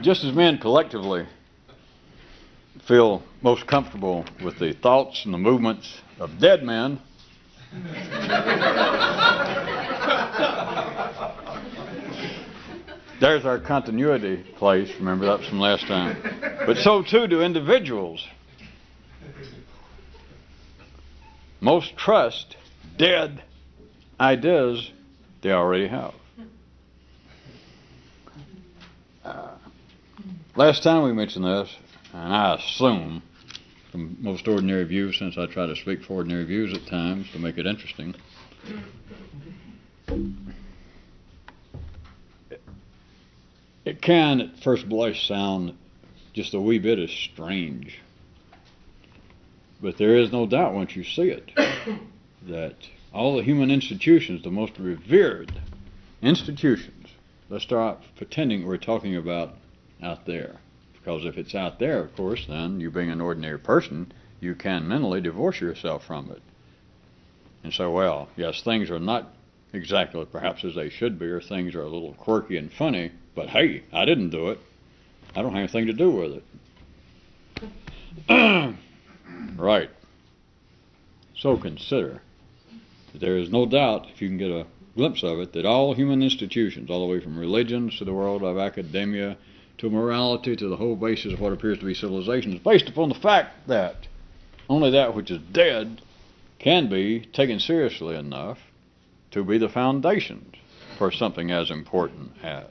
just as men collectively feel most comfortable with the thoughts and the movements of dead men, there's our continuity place. Remember, that was from last time. But so too do individuals. Most trust dead ideas they already have. Last time we mentioned this, and I assume from most ordinary views, since I try to speak for ordinary views at times to make it interesting, it can at first blush sound just a wee bit as strange. But there is no doubt once you see it that all the human institutions, the most revered institutions, let's start pretending we're talking about out there. Because if it's out there, of course, then you being an ordinary person, you can mentally divorce yourself from it. And so, well, yes, things are not exactly perhaps as they should be, or things are a little quirky and funny, but hey, I didn't do it. I don't have anything to do with it. Right. So consider that there is no doubt, if you can get a glimpse of it, that all human institutions, all the way from religions to the world of academia, to morality, to the whole basis of what appears to be civilization, is based upon the fact that only that which is dead can be taken seriously enough to be the foundations for something as important as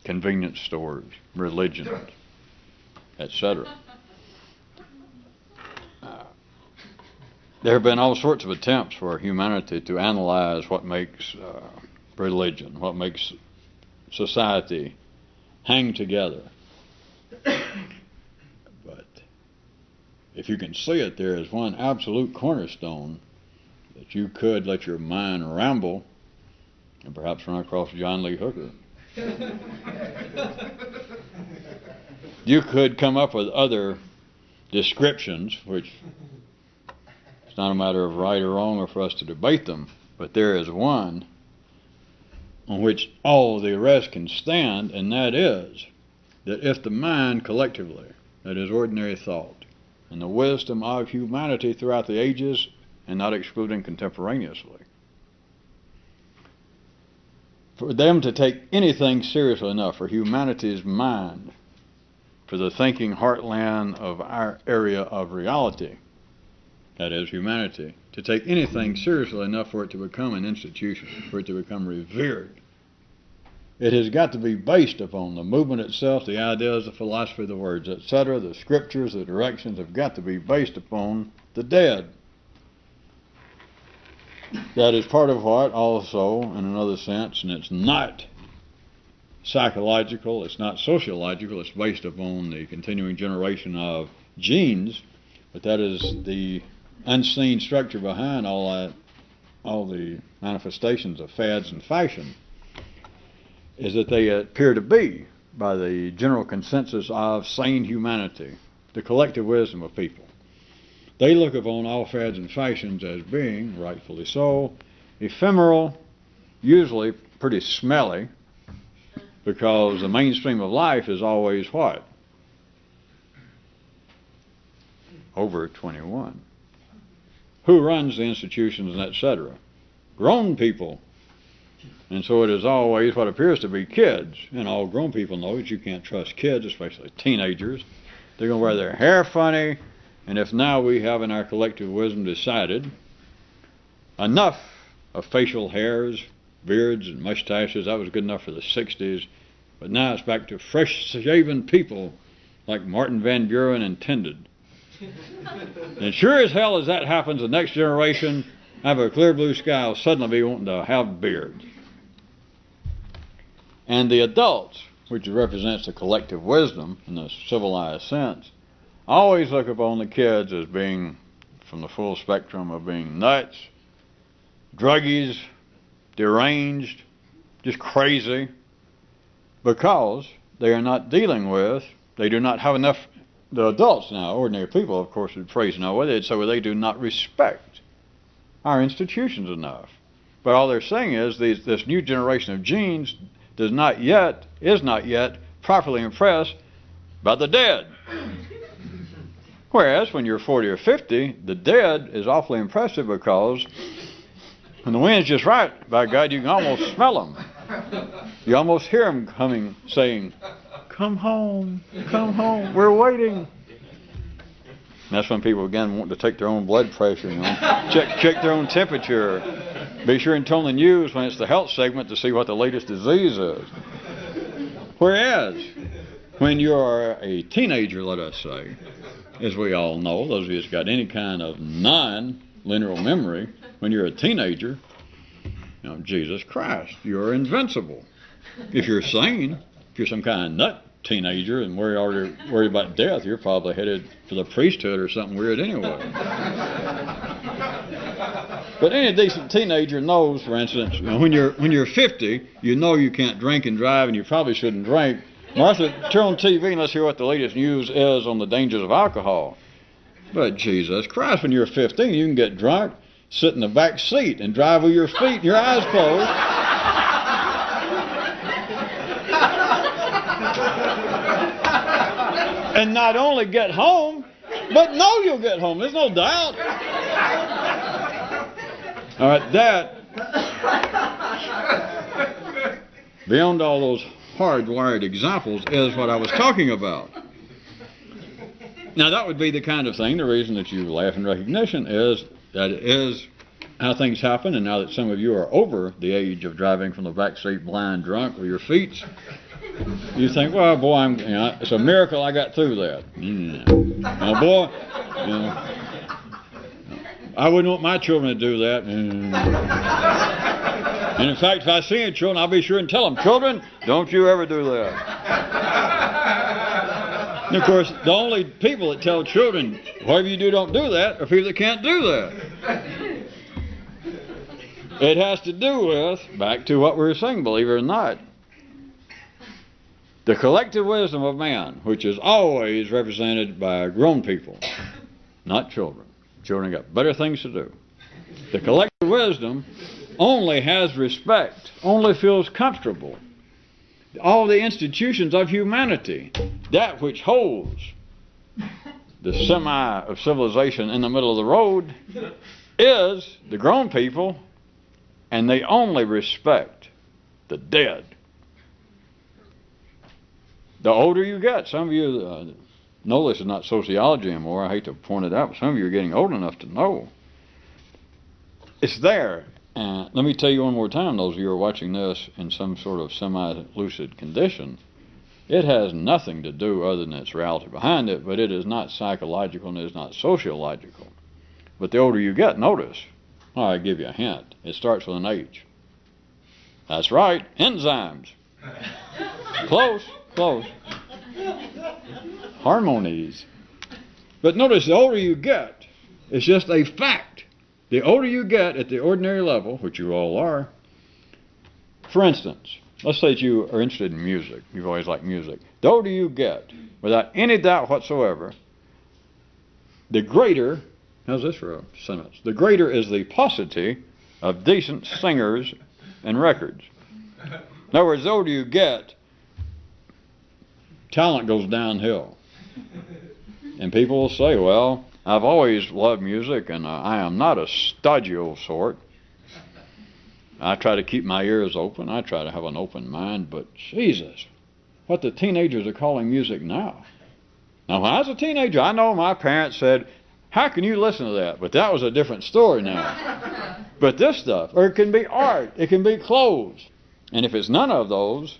convenience stores, religion, etc. There have been all sorts of attempts for humanity to analyze what makes religion, what makes society hang together. But if you can see it, there is one absolute cornerstone that you could let your mind ramble and perhaps run across John Lee Hooker. You could come up with other descriptions, which it's not a matter of right or wrong or for us to debate them, but there is one on which all the rest can stand, and that is that if the mind collectively, that is ordinary thought, and the wisdom of humanity throughout the ages, and not excluding contemporaneously, for them to take anything seriously enough, for humanity's mind, for the thinking heartland of our area of reality, that is humanity, to take anything seriously enough for it to become an institution, for it to become revered, it has got to be based upon the movement itself, the ideas, the philosophy, the words, etc., the scriptures, the directions have got to be based upon the dead. That is part of what also, in another sense, and it's not psychological, it's not sociological, it's based upon the continuing generation of genes, but that is the unseen structure behind all the manifestations of fads and fashion, is that they appear to be, by the general consensus of sane humanity, the collective wisdom of people. They look upon all fads and fashions as being, rightfully so, ephemeral, usually pretty smelly, because the mainstream of life is always what? Over 21. Who runs the institutions and etc.? Grown people. And so it is always what appears to be kids. And all grown people know that you can't trust kids, especially teenagers. They're going to wear their hair funny. And if now we have in our collective wisdom decided enough of facial hairs, beards, and mustaches, that was good enough for the 60s. But now it's back to fresh-shaven people like Martin Van Buren intended. And sure as hell as that happens, the next generation, out of a clear blue sky, will suddenly be wanting to have beards. And the adults, which represents the collective wisdom in the civilized sense, always look upon the kids as being from the full spectrum of being nuts, druggies, deranged, just crazy, because they are not dealing with, they do not have enough. The adults now, ordinary people, of course, would phrase no way. They'd say, well, they do not respect our institutions enough. But all they're saying is this new generation of genes is not yet properly impressed by the dead. Whereas when you're 40 or 50, the dead is awfully impressive, because when the wind's just right, by God, you can almost smell them. You almost hear them coming, saying, come home, we're waiting. And that's when people again want to take their own blood pressure, check their own temperature. Be sure and tune the news when it's the health segment to see what the latest disease is. Whereas, when you're a teenager, let us say, as we all know, those of you that's got any kind of non-linear memory, when you're a teenager, Jesus Christ, you're invincible. If you're sane, if you're some kind of nut teenager and worried about death, you're probably headed to the priesthood or something weird anyway. But any decent teenager knows, for instance, when you're 50, you know you can't drink and drive, and you probably shouldn't drink. Martha, turn on TV and let's hear what the latest news is on the dangers of alcohol. But Jesus Christ, when you're 15, you can get drunk, sit in the back seat, and drive with your feet and your eyes closed. And not only get home, but know you'll get home. There's no doubt. All right, that, beyond all those hardwired examples, is what I was talking about. Now, that would be the kind of thing, the reason that you laugh in recognition is that it is how things happen, and now that some of you are over the age of driving from the back seat blind drunk with your feet, you think, well, boy, it's a miracle I got through that. Now, boy, I wouldn't want my children to do that. And in fact, if I see any children, I'll be sure and tell them, children, don't you ever do that. And of course, the only people that tell children, whatever you do, don't do that, are people that can't do that. It has to do with, back to what we were saying, believe it or not, the collective wisdom of man, which is always represented by grown people, not children. Children got better things to do. The collective wisdom only has respect, only feels comfortable. All the institutions of humanity, that which holds the semi of civilization in the middle of the road, is the grown people, and they only respect the dead. The older you get, some of you know this is not sociology anymore. I hate to point it out, but some of you are getting old enough to know. It's there. Let me tell you one more time, those of you who are watching this in some sort of semi-lucid condition, it has nothing to do other than its reality behind it, but it is not psychological and it is not sociological. But the older you get, notice, I'll give you a hint. It starts with an H. That's right, enzymes. Close. Harmonies. But notice, the older you get, it's just a fact. The older you get at the ordinary level, which you all are, for instance, let's say that you are interested in music. You've always liked music. The older you get, without any doubt whatsoever, the greater, how's this for a sentence? The greater is the paucity of decent singers and records. In other words, the older you get, talent goes downhill. And people will say, well, I've always loved music, and I am not a stodgy old sort. I try to keep my ears open. I try to have an open mind, but Jesus, what the teenagers are calling music now. Now, when I was a teenager, I know my parents said, how can you listen to that? But that was a different story now. But this stuff, or it can be art, it can be clothes. And if it's none of those,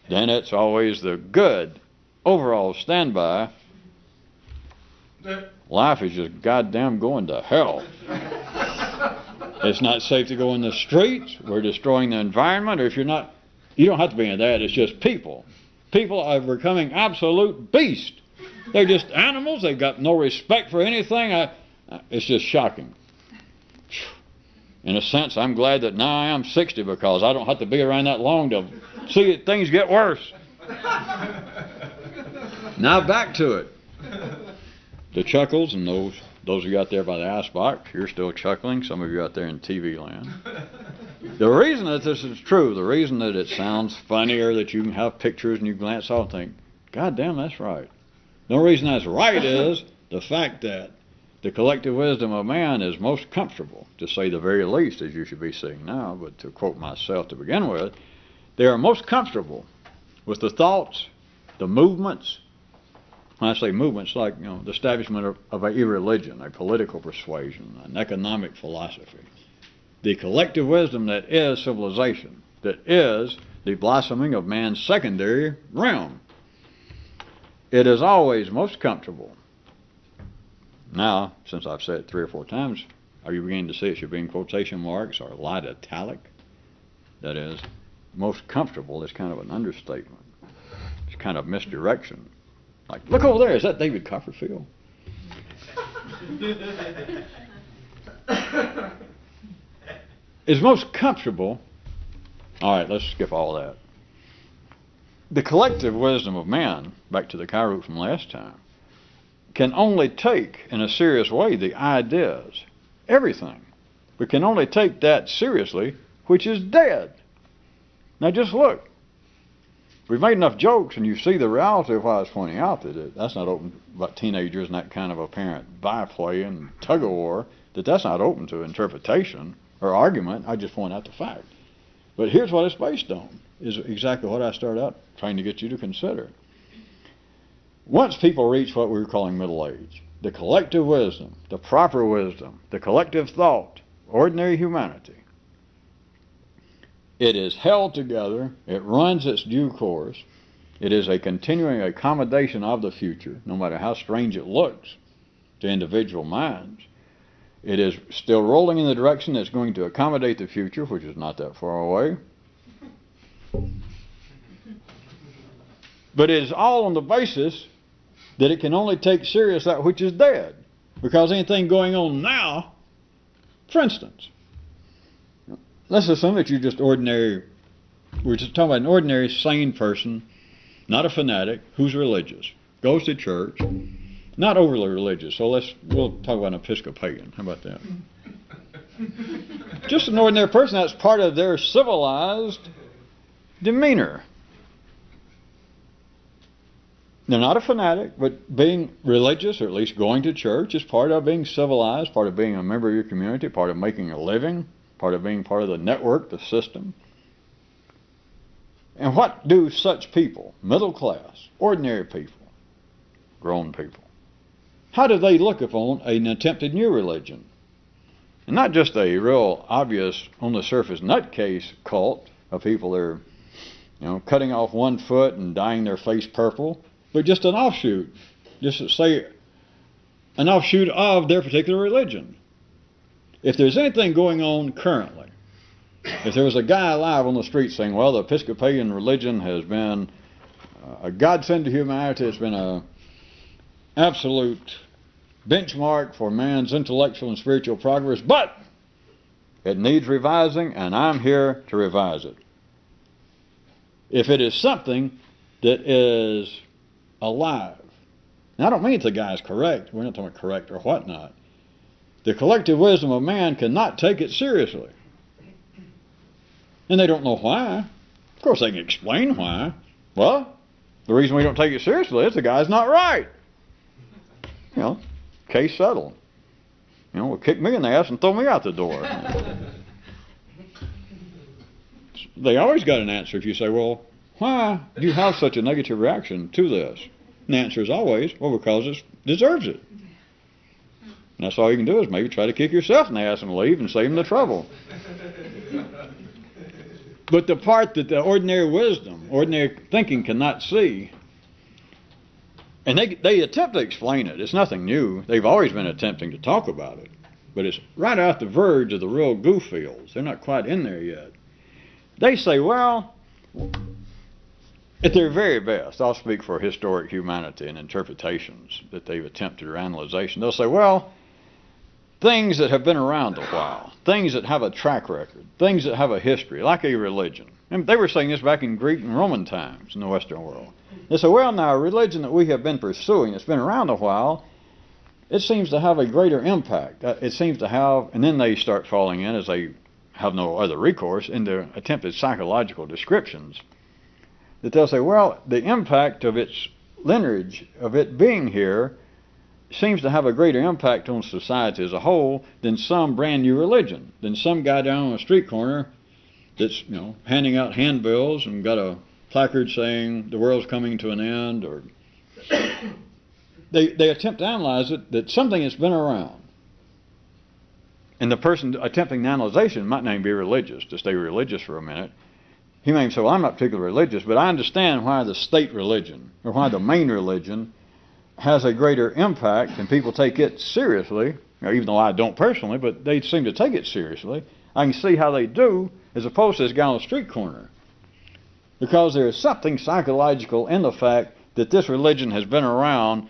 then it's always the good overall standby. Life is just goddamn going to hell. It's not safe to go in the streets. We're destroying the environment. Or if you're not, you don't have to be in that. It's just people. People are becoming absolute beasts. They're just animals. They've got no respect for anything. It's just shocking. In a sense, I'm glad that now I am 60 because I don't have to be around that long to see things get worse. Now back to it. The chuckles, and those of you out there by the icebox, you're still chuckling. Some of you out there in TV land. The reason that this is true, the reason that it sounds funnier, that you can have pictures and you glance off and think, God damn, that's right. The only reason that's right is the fact that the collective wisdom of man is most comfortable, to say the very least, as you should be seeing now, but to quote myself to begin with, they are most comfortable with the thoughts, the movements. When I say movements, like the establishment of a religion, a political persuasion, an economic philosophy. The collective wisdom that is civilization, that is the blossoming of man's secondary realm. It is always most comfortable. Now, since I've said it 3 or 4 times, are you beginning to see it should be in quotation marks or light italic? That is, most comfortable is kind of an understatement. It's kind of misdirection. Like, look over there, is that David Copperfield? Is most comfortable. All right, let's skip all that. The collective wisdom of man, back to the Kyroots from last time, can only take in a serious way the ideas, everything. We can only take that seriously which is dead. Now just look. We've made enough jokes, and you see the reality of what I was pointing out, that that's not open about teenagers and that kind of apparent byplay and tug-of-war, that's not open to interpretation or argument. I just point out the fact. But here's what it's based on, is exactly what I started out trying to get you to consider. Once people reach what we were calling middle age, the collective wisdom, the proper wisdom, the collective thought, ordinary humanity, it is held together, it runs its due course, it is a continuing accommodation of the future, no matter how strange it looks to individual minds. It is still rolling in the direction that's going to accommodate the future, which is not that far away. But it is all on the basis that it can only take serious that which is dead. Because anything going on now, for instance, let's assume that you're just ordinary, we're just talking about an ordinary sane person, not a fanatic, who's religious, goes to church, not overly religious, so we'll talk about an Episcopalian. How about that? Just an ordinary person, that's part of their civilized demeanor. They're not a fanatic, but being religious, or at least going to church, is part of being civilized, part of being a member of your community, part of making a living, part of being part of the network, the system. And what do such people, middle class, ordinary people, grown people, how do they look upon an attempted new religion? And not just a real obvious, on the surface, nutcase cult of people that are, cutting off one foot and dyeing their face purple, but just an offshoot, just to say an offshoot of their particular religion. If there's anything going on currently, if there was a guy alive on the street saying, well, the Episcopalian religion has been a godsend to humanity, it's been an absolute benchmark for man's intellectual and spiritual progress, but it needs revising, and I'm here to revise it. If it is something that is alive, now I don't mean if the guy's correct, we're not talking about correct or whatnot. The collective wisdom of man cannot take it seriously. And they don't know why. Of course they can explain why. Well, the reason we don't take it seriously is the guy's not right. Case settled. Will kick me in the ass and throw me out the door. They always got an answer if you say, well, why do you have such a negative reaction to this? And the answer is always, well, because it deserves it. And that's all you can do is maybe try to kick yourself in the ass and leave and save them the trouble. But the part that the ordinary wisdom, ordinary thinking cannot see, and they attempt to explain it. It's nothing new. They've always been attempting to talk about it. But it's right out the verge of the real goof fields. They're not quite in there yet. They say, well, at their very best, I'll speak for historic humanity and interpretations that they've attempted or analyzation. They'll say, well, things that have been around a while, things that have a track record, things that have a history, like a religion. And they were saying this back in Greek and Roman times in the Western world. They say, well, now, a religion that we have been pursuing that's been around a while, it seems to have a greater impact. It seems to have, and then they start falling in as they have no other recourse in their attempted psychological descriptions, that they'll say, well, the impact of its lineage, of it being here, seems to have a greater impact on society as a whole than some brand new religion, than some guy down on a street corner that's, handing out handbills and got a placard saying the world's coming to an end, or they attempt to analyze it, that something that's been around. And the person attempting the analyzation might not even be religious, to stay religious for a minute. He may say, well, I'm not particularly religious, but I understand why the state religion, or why the main religion, has a greater impact and people take it seriously, even though I don't personally, but they seem to take it seriously. I can see how they do, as opposed to this guy on the street corner. Because there is something psychological in the fact that this religion has been around,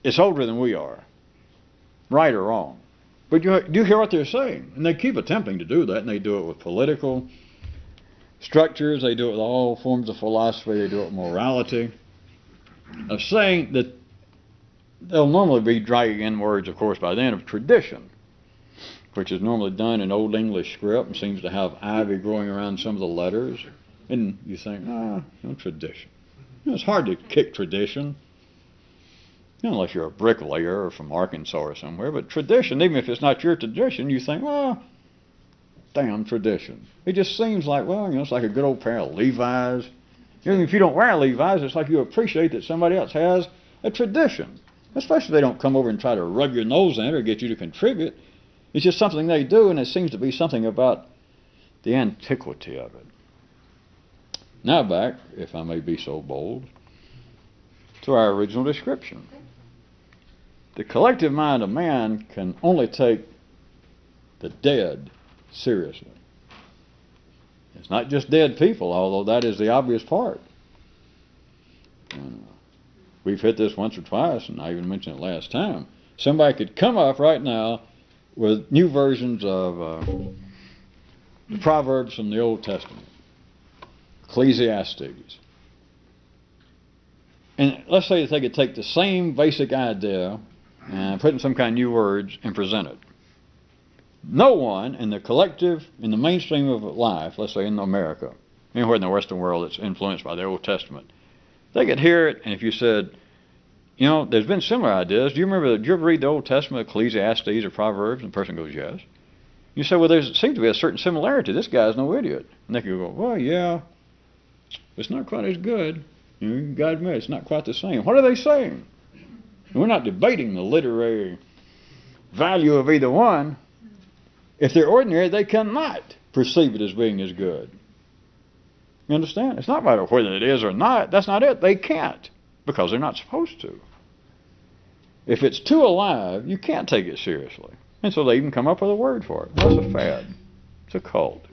it's older than we are, right or wrong. But do you hear what they're saying? And they keep attempting to do that, and they do it with political structures, they do it with all forms of philosophy, they do it with morality, of saying that they'll normally be dragging in words, of course, by then, of tradition, which is normally done in Old English script and seems to have ivy growing around some of the letters. And you think, tradition. It's hard to kick tradition, unless you're a bricklayer or from Arkansas or somewhere. But tradition, even if it's not your tradition, you think, damn tradition. It just seems like, it's like a good old pair of Levi's. Even if you don't wear Levi's, it's like you appreciate that somebody else has a tradition. Especially if they don't come over and try to rub your nose in it or get you to contribute. It's just something they do, and it seems to be something about the antiquity of it. Now back, if I may be so bold, to our original description. The collective mind of man can only take the dead seriously. It's not just dead people, although that is the obvious part. We've hit this once or twice, and I even mentioned it last time. Somebody could come up right now with new versions of the Proverbs from the Old Testament, Ecclesiastes. And let's say that they could take the same basic idea and put in some kind of new words and present it. No one in the collective, in the mainstream of life, let's say in America, anywhere in the Western world that's influenced by the Old Testament, they could hear it, and if you said, there's been similar ideas. Did you ever read the Old Testament, Ecclesiastes or Proverbs? And the person goes, yes. You say, well, there seems to be a certain similarity. This guy's no idiot. And they could go, well, yeah, it's not quite as good. You got to admit, it's not quite the same. What are they saying? And we're not debating the literary value of either one. If they're ordinary, they cannot perceive it as being as good. You understand? It's not about whether it is or not. That's not it. They can't, because they're not supposed to. If it's too alive, you can't take it seriously. And so they even come up with a word for it. That's a fad. It's a cult.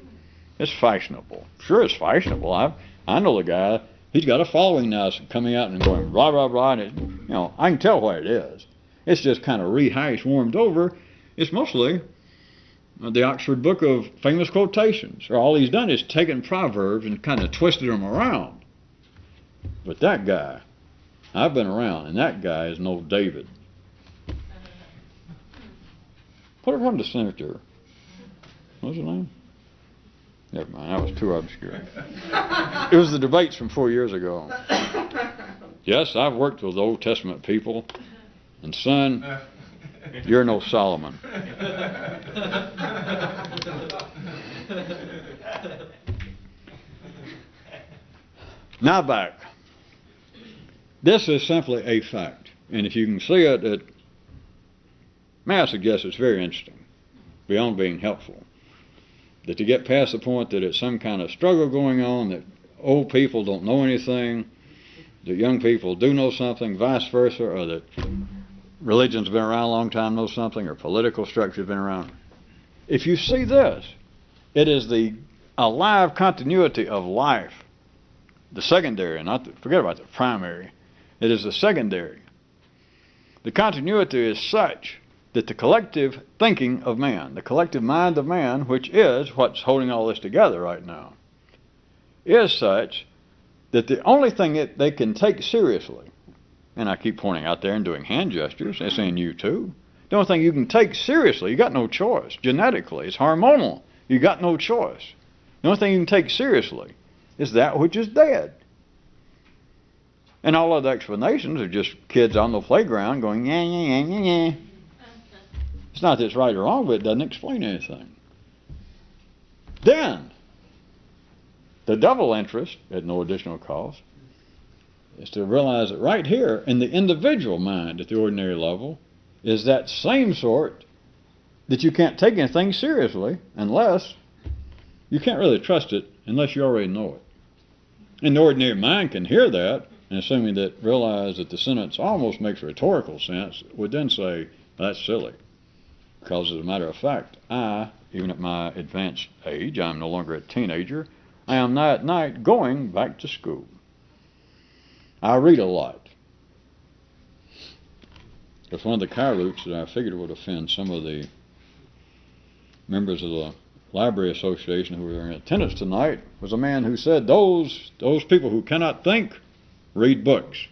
It's fashionable. Sure, it's fashionable. I know the guy. He's got a following now coming out and going blah, blah, blah. And I can tell what it is. It's just kind of rehashed, warmed over. It's mostly the Oxford Book of Famous Quotations. Or all he's done is taken Proverbs and kind of twisted them around. But that guy, I've been around, and that guy is no David. Whatever happened to Senator? What's his name? Never mind, that was too obscure. It was the debates from 4 years ago. Yes, I've worked with Old Testament people, and son, you're no Solomon. Now back. This is simply a fact, and if you can see it, may I suggest it's very interesting, beyond being helpful. That to get past the point that it's some kind of struggle going on, that old people don't know anything, that young people do know something, vice versa, or that religion's been around a long time, know something, or political structure's been around. If you see this, it is the alive continuity of life, the secondary, forget about the primary. It is the secondary. The continuity is such that the collective thinking of man, the collective mind of man, which is what's holding all this together right now, is such that the only thing they can take seriously, and I keep pointing out there and doing hand gestures, and saying you too, the only thing you can take seriously, you got no choice, genetically, it's hormonal. You got no choice. The only thing you can take seriously is that which is dead. And all other explanations are just kids on the playground going, yeah, yeah, yeah, yeah, yeah. It's not that it's right or wrong, but it doesn't explain anything. Then, the double interest, at no additional cost, is to realize that right here, in the individual mind at the ordinary level, is that same sort that you can't take anything seriously unless you can't really trust it unless you already know it. And the ordinary mind can hear that, and assuming that realize that the sentence almost makes rhetorical sense, would then say, that's silly. Because as a matter of fact, I, even at my advanced age, I'm no longer a teenager, I am now at night going back to school. I read a lot. It's one of the Kyroots that I figured would offend some of the members of the Library Association who were in attendance tonight was a man who said those people who cannot think read books.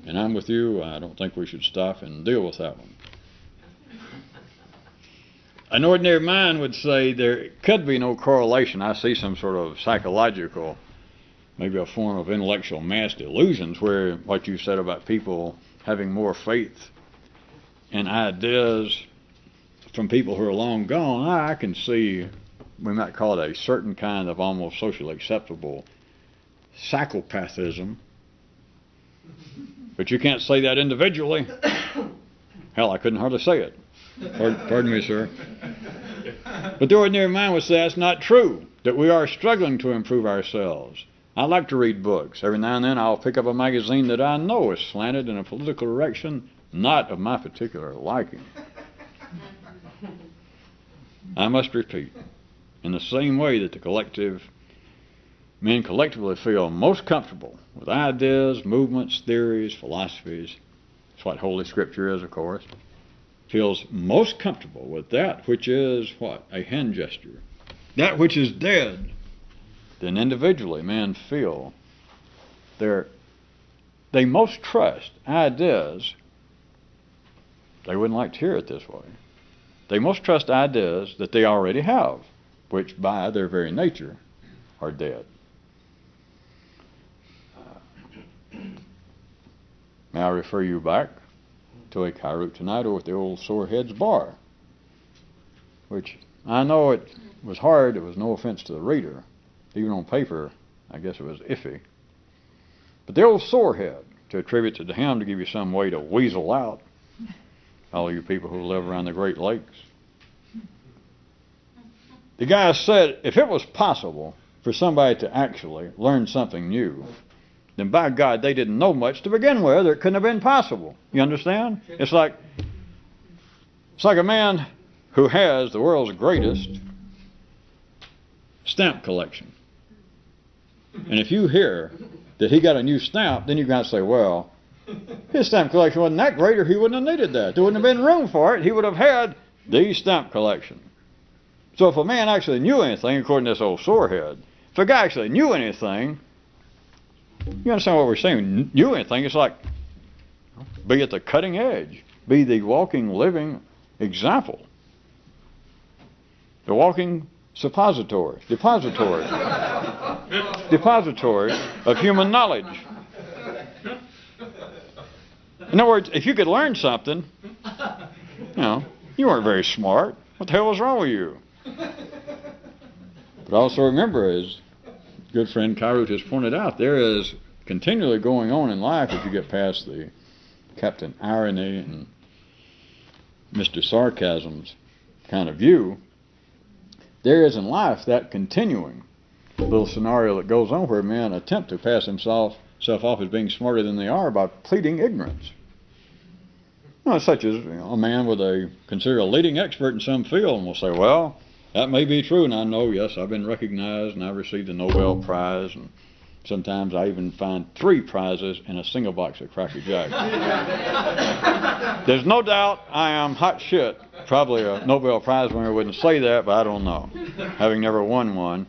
And I'm with you. I don't think we should stop and deal with that one. An ordinary mind would say there could be no correlation. I see some sort of psychological, maybe a form of intellectual mass delusions where what you said about people having more faith in ideas from people who are long gone, I can see, we might call it a certain kind of almost socially acceptable psychopathism. But you can't say that individually. Hell, I couldn't hardly say it. Pardon me, sir. But the ordinary mind would say that's not true, that we are struggling to improve ourselves. I like to read books. Every now and then I'll pick up a magazine that I know is slanted in a political direction not of my particular liking. I must repeat, in the same way that men collectively feel most comfortable with ideas, movements, theories, philosophies, that's what Holy Scripture is, of course, feels most comfortable with that which is what? A hand gesture. That which is dead. Then individually men feel they most trust ideas. They wouldn't like to hear it this way. They most trust ideas that they already have, which by their very nature are dead. May I refer you back to a Kyroot tonight over at the old Sorehead's Bar, which I know it was hard. It was no offense to the reader. Even on paper, I guess it was iffy. But the old Sorehead, to attribute it to him to give you some way to weasel out, all you people who live around the Great Lakes. The guy said if it was possible for somebody to actually learn something new, then by God, they didn't know much to begin with, or it couldn't have been possible. You understand? It's like a man who has the world's greatest stamp collection. And if you hear that he got a new stamp, then you got to say, well, his stamp collection wasn't that great, or he wouldn't have needed that. There wouldn't have been room for it. He would have had the stamp collection. So if a man actually knew anything, according to this old Sorehead, if a guy actually knew anything, you understand what we're saying? Knew anything, it's like be at the cutting edge, be the walking, living example, the walking depository of human knowledge. In other words, if you could learn something, you weren't very smart. What the hell was wrong with you? But also remember, as good friend Kyroot has pointed out, there is continually going on in life if you get past the Captain Irony and Mr. Sarcasm's kind of view. There is in life that continuing little scenario that goes on where men attempt to pass himself off as being smarter than they are by pleading ignorance. Such as a man with considered a leading expert in some field and will say, well, that may be true, and I know, yes, I've been recognized and I received the Nobel Prize, and sometimes I even find 3 prizes in a single box of Cracker Jacks. There's no doubt I am hot shit. Probably a Nobel Prize winner wouldn't say that, but I don't know, having never won one.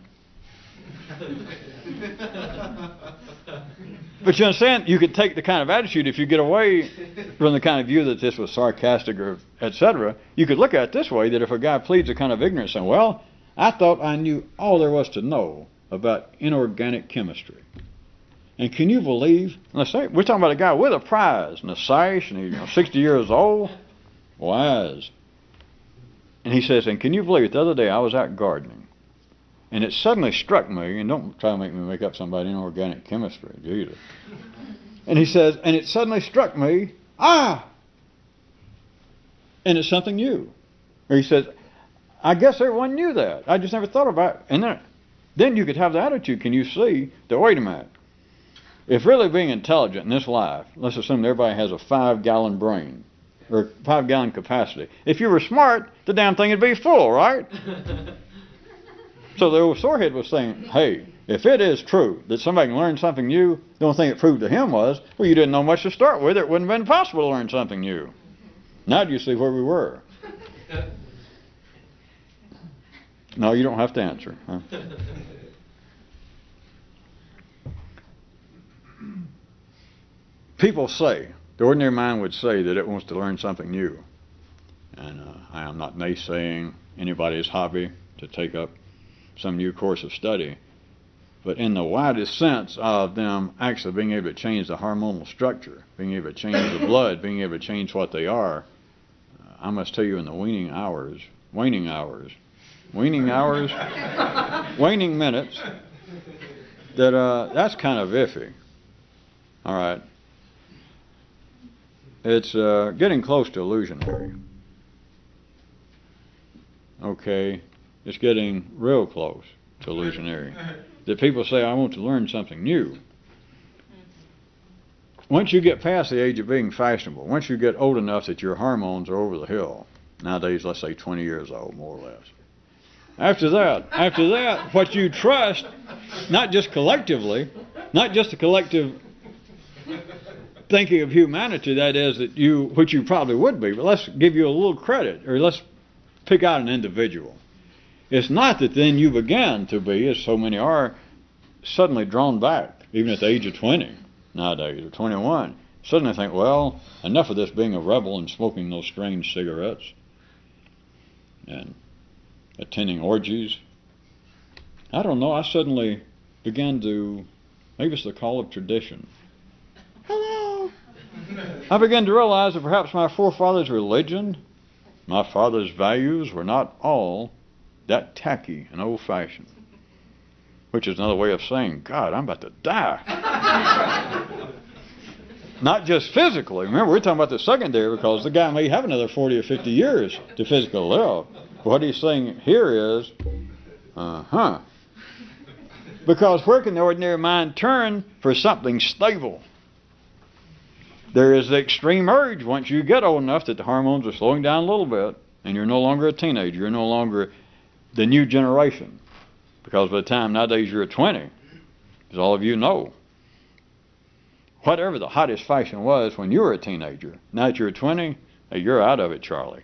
But you understand, you could take the kind of attitude, if you get away from the kind of view that this was sarcastic or etc., you could look at it this way, that if a guy pleads a kind of ignorance, saying, well, I thought I knew all there was to know about inorganic chemistry. And can you believe, let's say, we're talking about a guy with a prize and a sash, and he's 60 years old, wise. And he says, and can you believe it, the other day I was out gardening, and it suddenly struck me, and don't try to make me make up something about inorganic chemistry, either. And he says, and it suddenly struck me, and it's something new. Or he says, I guess everyone knew that. I just never thought about it. And then you could have the attitude, can you see, that wait a minute, if really being intelligent in this life, let's assume that everybody has a 5-gallon brain, or 5-gallon capacity. If you were smart, the damn thing would be full, right? So the old sorehead was saying, hey, if it is true that somebody can learn something new, the only thing it proved to him was, well, you didn't know much to start with. It wouldn't have been possible to learn something new. Now do you see where we were? No, you don't have to answer. Huh? People say, the ordinary mind would say that it wants to learn something new. And I am not naysaying anybody's hobby to take up some new course of study. But in the widest sense of them actually being able to change the hormonal structure, being able to change the blood, being able to change what they are, I must tell you in the waning minutes, that that's kind of iffy. All right. It's getting close to illusionary. Okay. It's getting real close to illusionary. That people say, I want to learn something new. Once you get past the age of being fashionable, once you get old enough that your hormones are over the hill, nowadays let's say 20 years old, more or less. After that, what you trust, not just collectively, not just the collective thinking of humanity, that is, that you, which you probably would be, but let's give you a little credit, or let's pick out an individual. It's not that then you began to be, as so many are, suddenly drawn back, even at the age of 20 nowadays, or 21. Suddenly think, well, enough of this being a rebel and smoking those strange cigarettes and attending orgies. I don't know, I suddenly began to, maybe it's the call of tradition. Hello! I began to realize that perhaps my forefathers' religion, my father's values were not all that tacky and old-fashioned. Which is another way of saying, God, I'm about to die. Not just physically. Remember, we're talking about the secondary, because the guy may have another 40 or 50 years to physically live. But what he's saying here is, because where can the ordinary mind turn for something stable? There is the extreme urge once you get old enough that the hormones are slowing down a little bit, and you're no longer a teenager, you're no longer the new generation. Because by the time nowadays you're 20, as all of you know, whatever the hottest fashion was when you were a teenager, now that you're 20, hey, you're out of it, Charlie.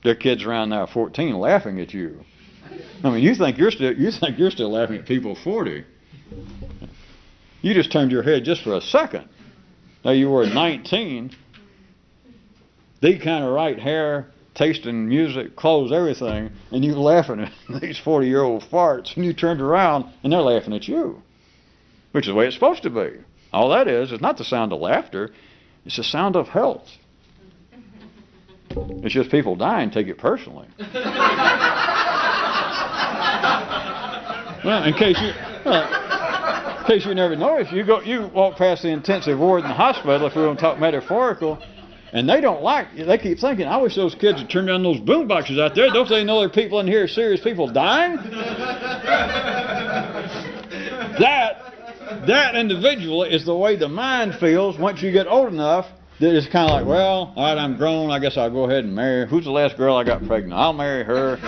There are kids around now 14 laughing at you. I mean, you think you're still laughing at people 40. You just turned your head just for a second. Now you were 19, the kind of right hair, taste in music, clothes, everything, and you laughing at these 40-year-old farts, and you turned around and they're laughing at you, which is the way it's supposed to be. All that is not the sound of laughter, it's the sound of health. It's just people dying take it personally. Well, in case you never noticed, you walk past the intensive ward in the hospital, if we want to talk metaphorical, and they keep thinking, I wish those kids would turn down those boom boxes out there. Don't they know there are people in here, serious people dying? That individual is the way the mind feels once you get old enough that it's kind of like, well, all right, I'm grown, I guess I'll go ahead and marry her. Who's the last girl I got pregnant? I'll marry her.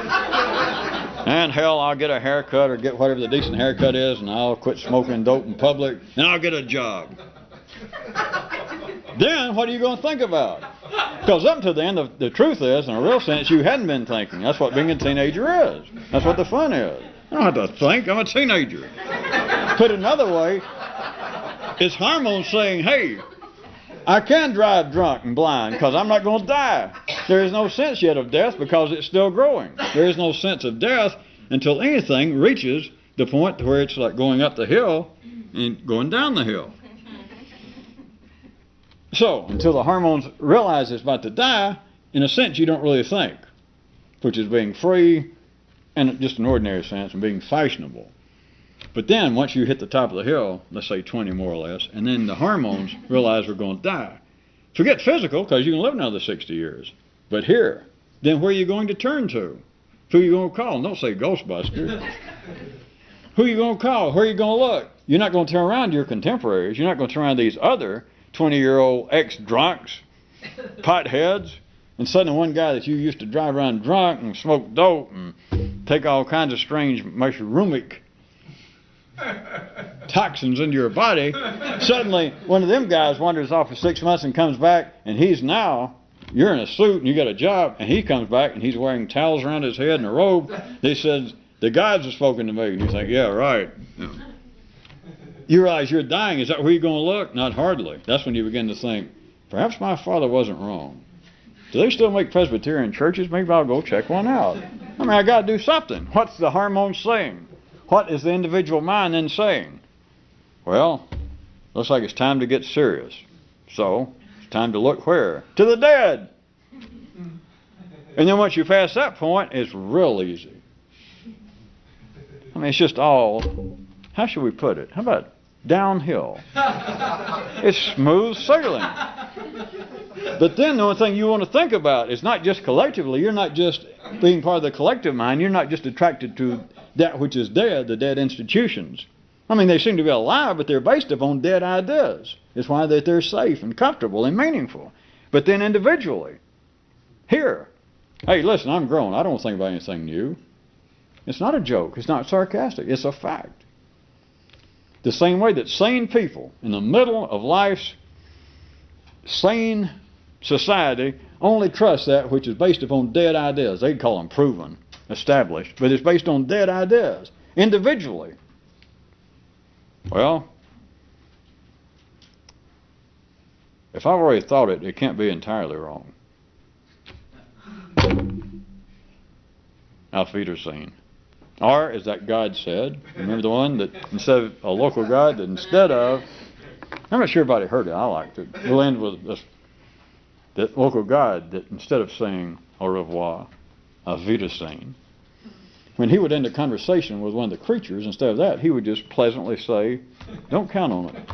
And hell, I'll get a haircut or get whatever the decent haircut is, and I'll quit smoking dope in public, and I'll get a job. Then what are you going to think about? Because up to the end, the truth is, in a real sense, you hadn't been thinking. That's what being a teenager is. That's what the fun is. I don't have to think. I'm a teenager. Put another way, It's hormones saying, hey, I can drive drunk and blind because I'm not going to die. There is no sense yet of death because it's still growing. There is no sense of death until anything reaches the point where it's like going up the hill and going down the hill. So, until the hormones realize it's about to die, in a sense you don't really think, which is being free in just an ordinary sense and being fashionable. But then once you hit the top of the hill, let's say 20 more or less, and then the hormones realize we're going to die. Forget physical, because you can live another 60 years. But here, then where are you going to turn to? Who are you going to call? Don't say Ghostbusters. Who are you going to call? Where are you going to look? You're not going to turn around to your contemporaries. You're not going to turn around to these other 20-year-old ex-drunks, potheads, and suddenly one guy that you used to drive around drunk and smoke dope and take all kinds of strange mushroomic toxins into your body, suddenly one of them guys wanders off for 6 months and comes back, and you're in a suit and you got a job, and he comes back and he's wearing towels around his head and a robe. He says, the gods have spoken to me. And you think, yeah, right. Yeah. You realize you're dying. Is that where you're going to look? Not hardly. That's when you begin to think, perhaps my father wasn't wrong. Do they still make Presbyterian churches? Maybe I'll go check one out. I mean, I got to do something. What's the hormones saying? What is the individual mind then saying? Well, looks like it's time to get serious. So, it's time to look where? To the dead. And then once you pass that point, it's real easy. I mean, it's just all, how should we put it? How about downhill? It's smooth sailing. But then the only thing you want to think about is not just collectively. You're not just being part of the collective mind. You're not just attracted to that which is dead, the dead institutions. I mean, they seem to be alive, but they're based upon dead ideas. It's why they're safe and comfortable and meaningful. But then individually, here, hey, listen, I'm grown. I don't think about anything new. It's not a joke. It's not sarcastic. It's a fact. The same way that sane people in the middle of life's sane society only trust that which is based upon dead ideas. They'd call them proven, established, but it's based on dead ideas, individually. Well, if I've already thought it, it can't be entirely wrong. Our feet are seen. Or, as that God said, remember the one that instead of a local God, that instead of, I'm not sure everybody heard it, I liked it. We'll end with this, that local God that instead of saying au revoir, auf Wiedersehen, when he would end a conversation with one of the creatures, instead of that, he would just pleasantly say, don't count on it.